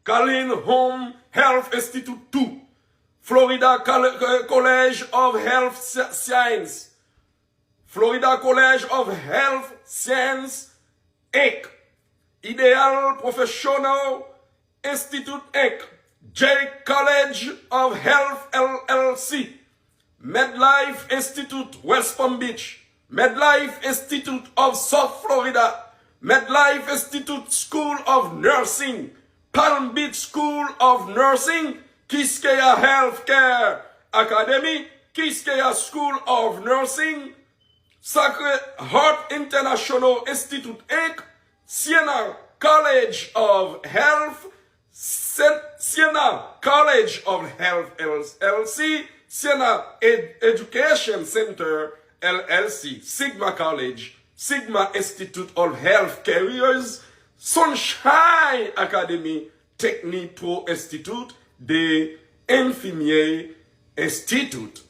Kalin Home Health Institute 2, Florida College of Health Science, Florida College of Health Science, Inc., Ideal Professional Institute, Inc., J College of Health, LLC, MedLife Institute, West Palm Beach, MedLife Institute of South Florida, MedLife Institute School of Nursing, Palm Beach School of Nursing, Quisqueya Healthcare Academy, Quisqueya School of Nursing, Sacred Heart International Institute, Inc., Siena College of Health, Siena College of Health, LLC, Siena Education Center, LLC, Sigma College, Sigma Institute of Health Careers, Sunshine Academy, Technique Pro Institute, de Infirmier Institute.